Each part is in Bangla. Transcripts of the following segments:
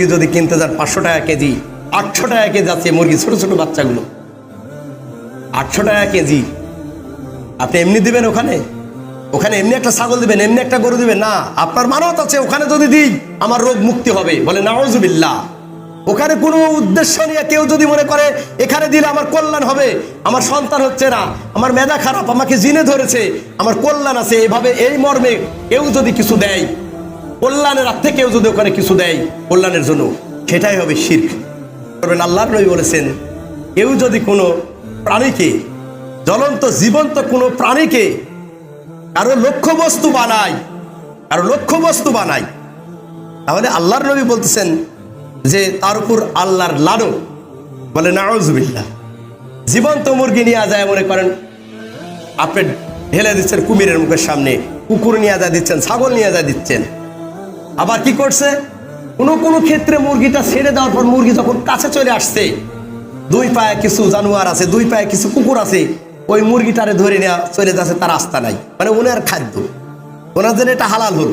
যদি কিনতে যান 500 টাকা কেজি, 800 টাকা কেজি আছে মুরগি, ছোট ছোট বাচ্চাগুলো 800 টাকা কেজি। আপনি এমনি দিবেন? ওখানে ওখানে এমনি একটা ছাগল দিবেন, এমনি একটা গরু দিবেন না। আপনার মানত আছে ওখানে যদি দিই আমার রোগ মুক্তি হবে, বলে নাউজুবিল্লাহ। ওখানে কোনো উদ্দেশ্য নিয়ে কেউ যদি মনে করে এখানে দিলে আমার কল্যাণ হবে, আমার সন্তান হচ্ছে না, আমার মেধা খারাপ, আমাকে জিনে ধরেছে, আমার কল্যাণ আছে, এভাবে এই মর্মে কেউ যদি কিছু দেয়, কল্যাণের অর্থে কেউ যদি ওখানে কিছু দেয় কল্যাণের জন্য, সেটাই হবে শিরক করবেন। আল্লাহর নবী বলেছেন, কেউ যদি কোনো প্রাণীকে, জ্বলন্ত জীবন্ত কোনো প্রাণীকে কারো লক্ষ্যবস্তু বানায়, তাহলে আল্লাহর নবী বলতেছেন যে তার উপর আল্লাহর লানত, বলে নাউজুবিল্লাহ। জীবন্ত মুরগি নিয়ে যায়, মনে করেন আপনি ঢেলে দিচ্ছেন কুমিরের মুখের সামনে, কুকুর নিয়ে যায় দিচ্ছেন, ছাগল নিয়ে যায় দিচ্ছেন। আবার কি করছে, কোনো ক্ষেত্রে মুরগিটা ছেড়ে দেওয়ার পর মুরগি যখন কাছে চলে আসছে, 2 পায়ে কিছু জানোয়ার আছে, 2 পায়ে কিছু কুকুর আছে, ওই মুরগিটারে ধরে নেওয়া চলে যাচ্ছে, তার রাস্তা নাই, মানে ওনার খাদ্য, ওনার জন্য এটা হালাল হল।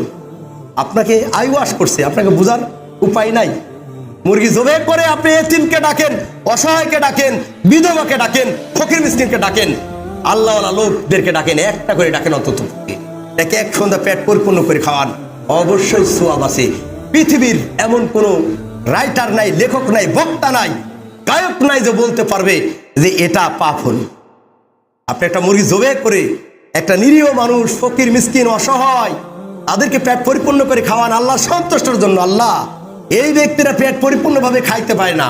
আপনাকে আইওয়াশ করছে, আপনাকে বোঝার উপায় নাই। মুরগি জবে করে আপনি এতিমকে ডাকেন, অসহায়কে ডাকেন, বিধবাকে ডাকেন, ফকির মিসকিনকে ডাকেন, আল্লাহওয়ালা লোকদেরকে ডাকেন, একটা করে ডাকেন অন্তত, একে এক সন্ধ্যা পেট পরিপূর্ণ করে খাওয়ান, অবশ্যই সোয়াব আছে। পৃথিবীর এমন কোনো রাইটার নাই, লেখক নাই, বক্তা নাই, গায়ক নাই যে বলতে পারবে যে এটা পাপ হল। আপনি একটা মুরগি জবে করে একটা নিরীহ মানুষ, ফকির মিসকিন অসহায়, তাদেরকে পেট পরিপূর্ণ করে খাওয়ান আল্লাহ সন্তুষ্টের জন্য। আল্লাহ, এই ব্যক্তিরা পেট পরিপূর্ণভাবে খাইতে পারে না।